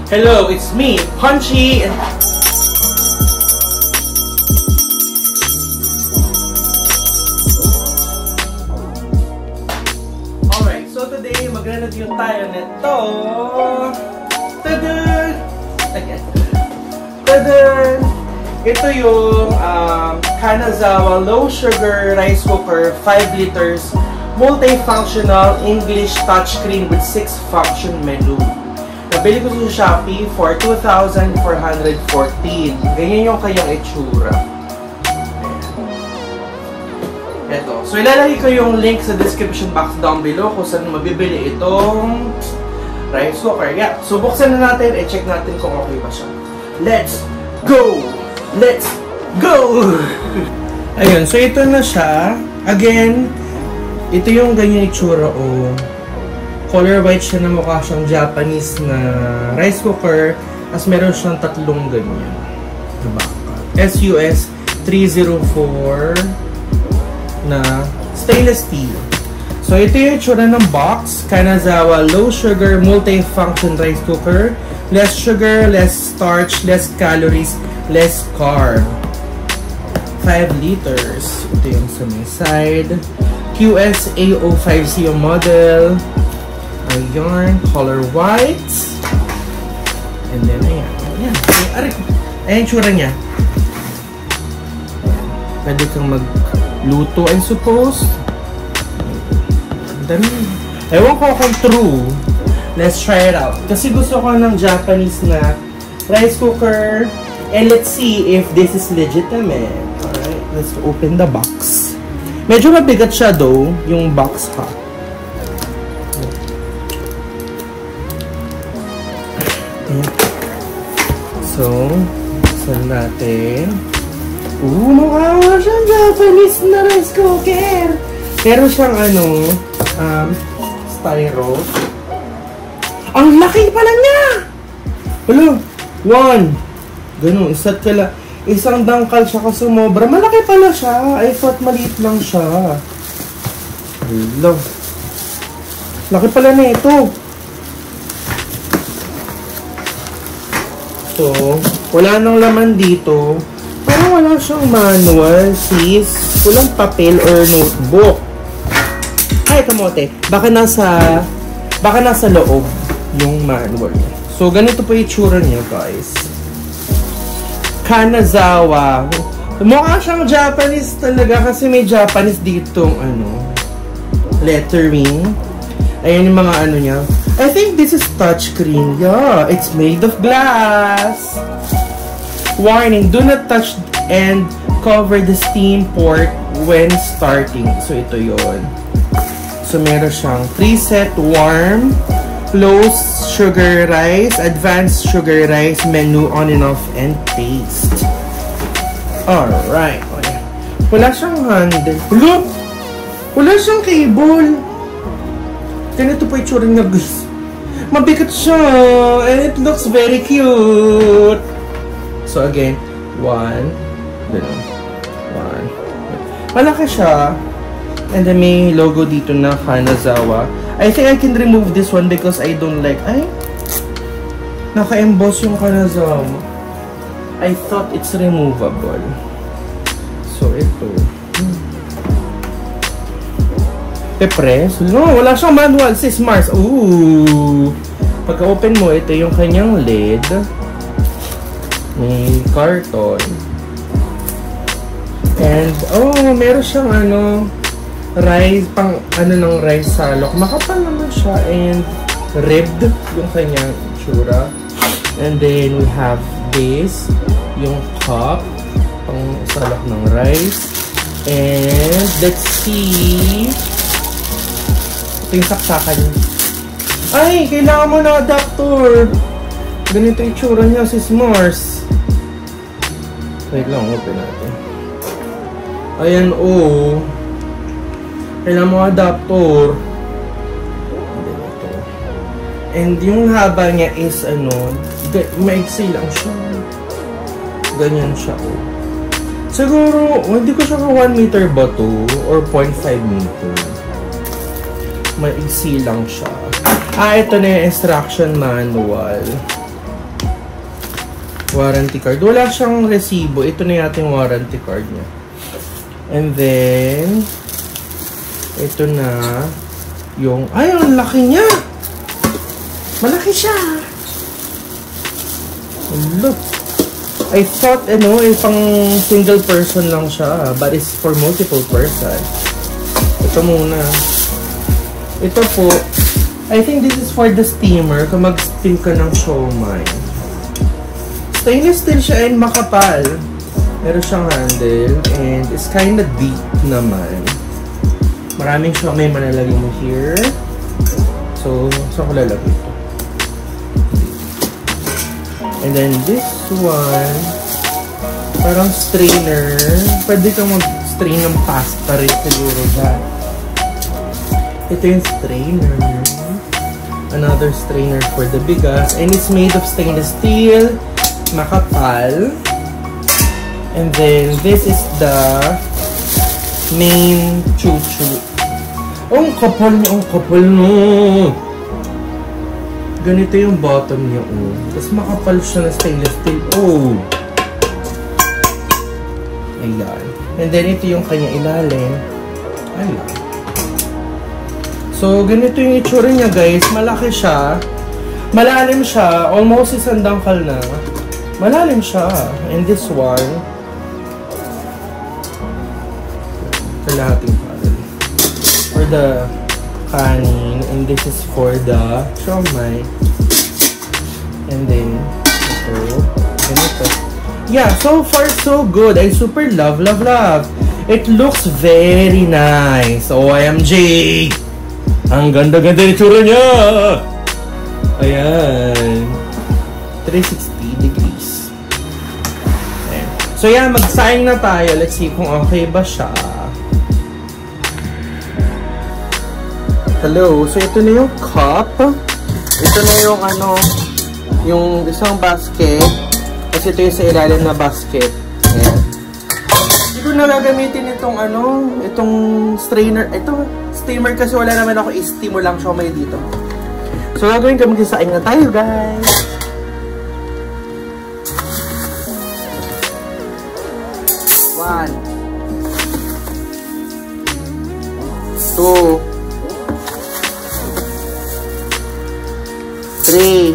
Hello, it's me, Punchy. Alright, so today magre-review tayo nito. Tadaan! Tadaan! Ito yung Kanazawa Low Sugar Rice Cooker 5 liters multifunctional English touchscreen with 6 function menu. Nabili ko sa Shopee for 2,414. Ganyan yung kanyang itsura. Ito. So, ilalagay ko yung link sa description box down below kung saan mabibili itong rice cooker. Yeah. So, buksan na natin. I-check natin kung okay ba siya. Let's go! Let's go! Ayun. So, ito na siya. Again, ito yung ganyan itsura o color white siya na mukha siyang Japanese na rice cooker as meron siyang tatlong ganyan. Diba? SUS 304 na stainless steel. So ito yung itsura ng box. Kanazawa Low Sugar Multi-Function Rice Cooker. Less sugar, less starch, less calories, less carb. 5 liters. Ito yung sa may side. QS-A05C yung model. Ayan, color white. And then, ayan. Ayan, ayan yung tsura niya. Pwede kang magluto, I suppose. Dami. Ewan ko kung true. Let's try it out. Kasi gusto ko ng Japanese na rice cooker. And let's see if this is legitimate. Alright, let's open the box. Medyo mabigat siya though, yung box ha. So, saan natin? Mukha siyang Japanese na rice cooker. Pero siyang ano, styro. Ang laki pala niya! Hello, 1. Ganun, isa't kala. Isang dangkal siya kasi sumobra. Malaki pala siya. I thought maliit lang siya. Hello. Laki pala na ito. So, wala nang laman dito. Parang wala siyang manual, sis. Walang papel or notebook. Ay, kamote. Baka nasa loob yung manual. So, ganito po yung itsura niya, guys. Kanazawa. Mukha siyang Japanese talaga kasi may Japanese ditong lettering. Ayan yung mga ano niya. I think this is touchscreen. Yeah, it's made of glass. Warning, do not touch and cover the steam port when starting. So ito yon. So meron siyang preset warm, low sugar rice, advanced sugar rice, menu on and off, and taste. Alright. Wala siyang handle. Look! Wala siyang cable. Ganito po itsura niya, guys. Mabigat siya. And it looks very cute. So again, 1. Malaki siya. And then may logo dito na Kanazawa. I think I can remove this one because I don't like... Ay! Naka-emboss yung Kanazawa. I thought it's removable. So, ito. Pe-press? No, wala siyang manual. Sis Mars. Ooh! Pagka-open mo, ito yung kanyang lid. May carton. And, meron siyang rice, ng rice salok. Makapal naman siya and ribbed yung kanyang itsura. And then we have this, yung cup, pang salok ng rice. And let's see. Ito yung saksakan niya. Ay, kailangan mo na adapter. Ganito yung itsura niya, sis Mars. Wait lang, open natin. Ayan, kailangan mo adapter. And yung haba niya is maiksi lang siya. Ganyan siya, Siguro, hindi ko siya 1 meter ba to? Or 0.5 meter. Maiksi lang siya. Ito na yung instruction manual. warranty card. Wala siyang resibo. Ito na yata yung warranty card niya. And then, ito na yung... Ay, ang laki niya! Malaki siya! Look! I thought, pang single person lang siya. But it's for multiple person. Ito muna. Ito po, I think this is for the steamer. Kung mag-steam ka ng siomai. Stainless steel siya and makapal. Meron siyang handle. And it's kinda deep naman. Maraming siomai manalagay mo here. So, saan ko lalagay ito? And then this one, parang strainer. Pwede kang mag-strain ng pasta rin siguro dyan. Ito yung strainer. Another strainer for the bigas. And it's made of stainless steel. Makapal. And then this is the main chuchu. Ang kapal niya, ang kapal no. Ganito yung bottom niya, oh. Tapos makapal siya na stainless steel. Oh! Ayan. And then, ito yung kanya ilalim. Ayan. So, ganito yung itsura niya, guys. Malaki siya. Malalim siya. Almost isang dangkal na. Malalim siya. And this one, kalahating paddle. For the kanin, and this is for the siomai. And then ito. Yeah, so far so good. I super love. It looks very nice. OMG! Ang ganda-ganda yung tsura niya! Ayan. 360 degrees. Ayan. So yeah, mag-sign na tayo. Let's see kung okay ba siya. Hello. So, ito na yung cup. Ito na yung yung isang basket. Kasi ito yung sa ilalim na basket. Ayan. Hindi ko na gagamitin itong itong strainer. Ito, steamer kasi wala naman ako i-steam mo lang siomai dito. So, gagawin kami design na tayo, guys. One. 2. 3.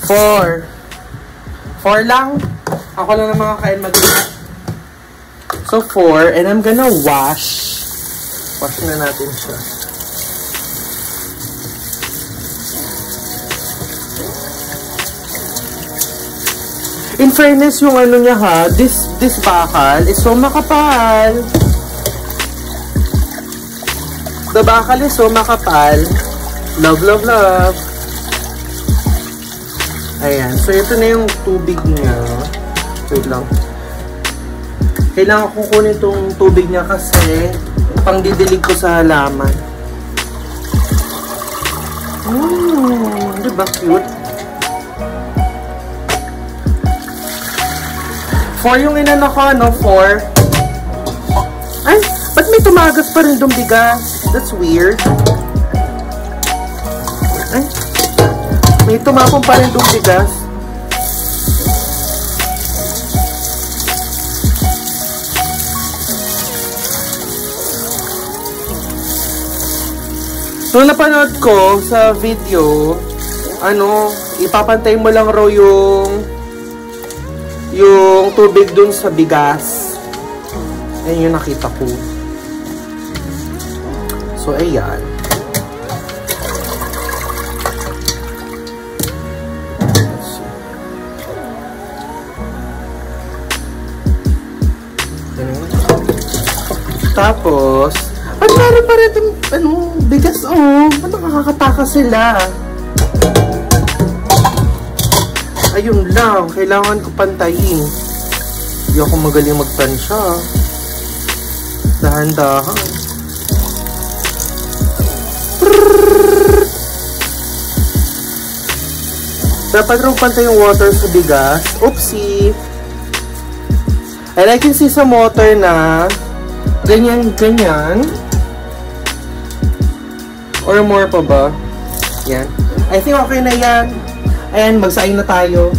4. 4 lang. Ako lang ang makakain mag-isa. So 4, and I'm gonna wash. Wash na natin siya. In fairness, yung niya ha, this bakal is so makapal. The bakal is so makapal. Love. Ayan. So, ito na yung tubig niya. Wait lang. Kailangan ko kunin itong tubig niya kasi pangdidilig ko sa halaman. Diba cute? 4 yung inano ko, 4. Ay, ba't may tumagas pa rin itong bigas? That's weird. Ay, may tumapong pa rin itong bigas. So, napanood ko sa video, ipapantay mo lang raw yung tubig dun sa bigas. Ayun yung nakita ko. So, ayan. Tapos, meron pa rin bigas, ba't nakakataka sila? Ayun lang, kailangan ko pantayin. Hindi ako magaling magtansya. Dahan-dahan. Dapat rin pantay yung water sa bigas. Oopsie! And I can see some water na ganyan. Or more pa ba? Yan. I think okay na yan. Ayan, magsaing na tayo.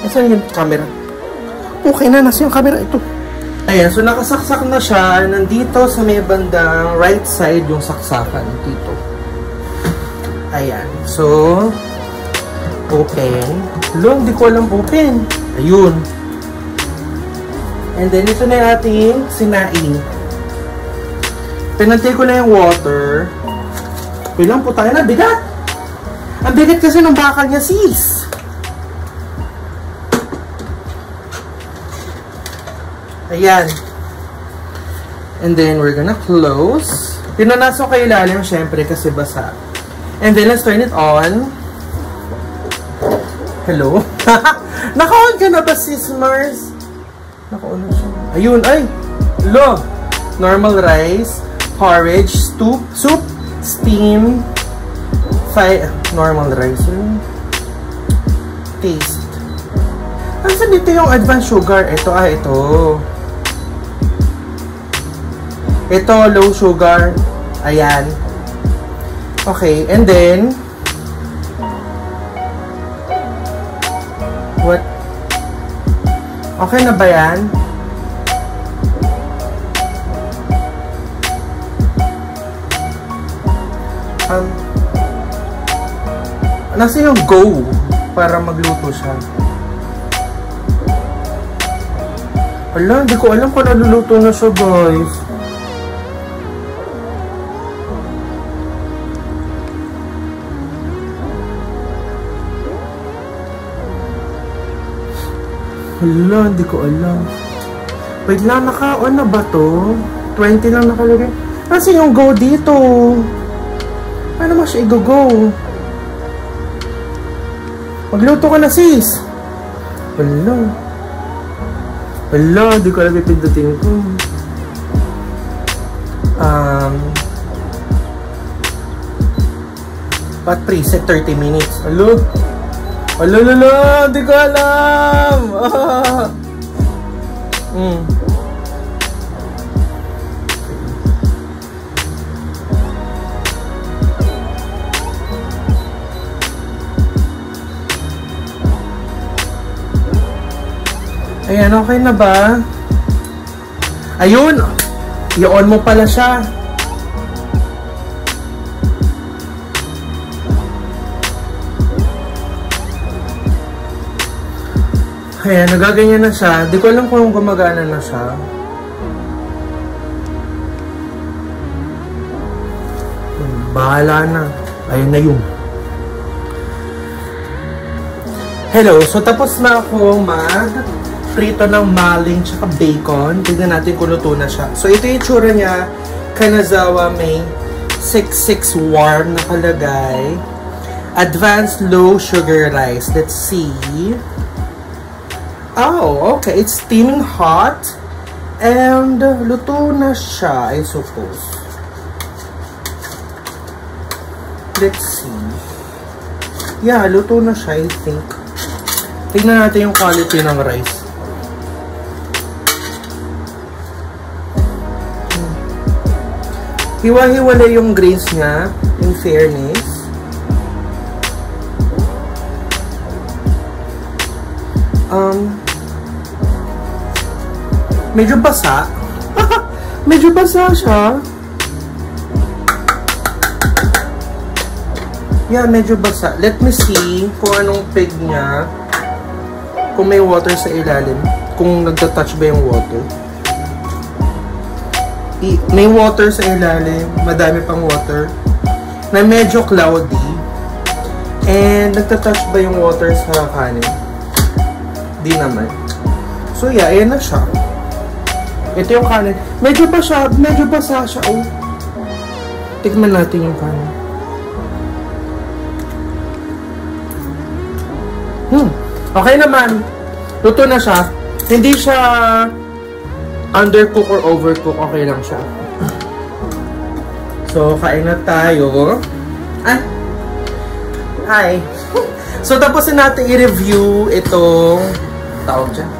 Saan yung camera? Okay na, nasa yung camera ito. Ayan, so nakasaksak na siya. Nandito sa may bandang right side yung saksakan dito. Ayan, so open. Long, di ko alam open. Ayun. And then, ito na yung ating sinaing. Pinantay ko na yung water. Bilang po tayo na, bigat! Ang bigat kasi ng bakal niya, sis! Ayan. And then, we're gonna close. Pinunaso kayo ilalim, syempre, kasi basa. And then, let's turn it on. Hello? Naka-on ka na ba, sis Mars? Naka-on na siya. Ayun, ay! Hello! Normal rice, porridge, soup, steam, normal rice. Taste. Asan dito yung advanced sugar? Ito, ito. Ito, low sugar. Ayan. Okay, and then, what? Okay na ba yan? Nasa yung go para magluto siya. Ala, hindi ko alam kung naluluto na siya, guys. Ala, hindi ko alam. Wait lang, naka-on na ba to? 20 lang nakalagay. Kasi yung go dito. Paano mo siya i-go-go? Magluto ka na, sis. Ala. Ala, di ko alam ipindutin ko. Pat preset 30 minutes. Ala. Ala, ala, di ko alam. Ayan, okay na ba? Ayun! I-on mo pala siya. Ayan, nagaganyan na siya. Di ko alam kung gumagana na siya. Bahala na. Ayun na yun. Hello, so tapos na ako prito ng maling tsaka bacon. Tignan natin kung luto na siya. So, ito yung tsura niya. Kanazawa may 66 warm nakalagay. Advanced low sugar rice. Let's see. Oh, okay. It's steaming hot. And luto na siya, I suppose. Let's see. Yeah, luto na siya, I think. Tignan natin yung quality ng rice. Hiwa-hiwalay yung grains niya, in fairness. Medyo basa. Medyo basa siya. Yeah, medyo basa. Let me see kung anong peg niya. Kung may water sa ilalim. Kung nagtatouch ba yung water. May water sa ilalim, madami pang water, na medyo cloudy, and nagtatouch ba yung water sa kanin? Di naman. So yeah, ayan na siya. Ito yung kanin. Medyo basa siya, oh. Tikman natin yung kanin. Okay naman. Luto na siya. Hindi siya undercook or overcook, okay lang siya. So, kain na tayo. Hi! So, tapos natin i-review itong tawag dyan.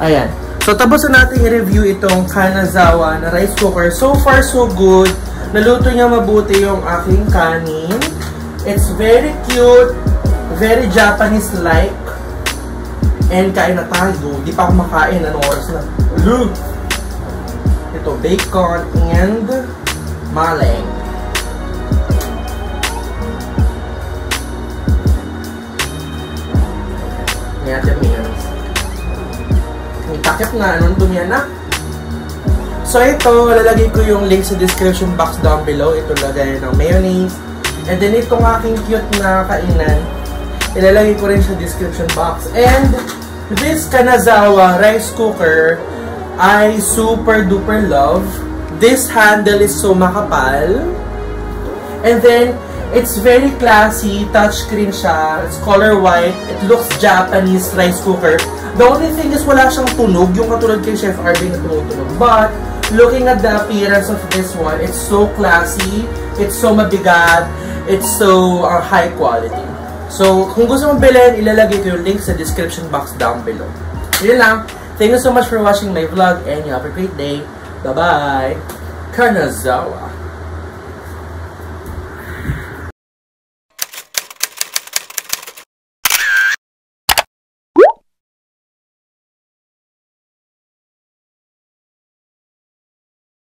Ayan. So, tapos natin i-review itong Kanazawa na rice cooker. So far, so good. Naluto niya mabuti yung aking kanin. It's very cute, very Japanese-like. And kain na tayo. Di pa ako makain. Anong oras na? Ito, bacon and maleng. Ngayon, meals. Ang takip na. Anong dumiyan na? So ito, lalagay ko yung link sa description box down below. Ito lagay ng mayonnaise. And then itong aking cute na kainan, ilalagay ko rin sa description box. And this Kanazawa rice cooker, I super duper love. This handle is so makapal. And then, it's very classy. Touchscreen siya. It's color white. It looks Japanese rice cooker. The only thing is wala siyang tunog. Yung katulad kay Chef Arvin na tumutunog. But, looking at the appearance of this one, it's so classy. It's so mabigat. It's so high quality. So, kung gusto mong bilhin, ilalagay ko yung link sa description box down below. Yun lang. Thank you so much for watching my vlog and you have a great day. Bye-bye. Kanazawa.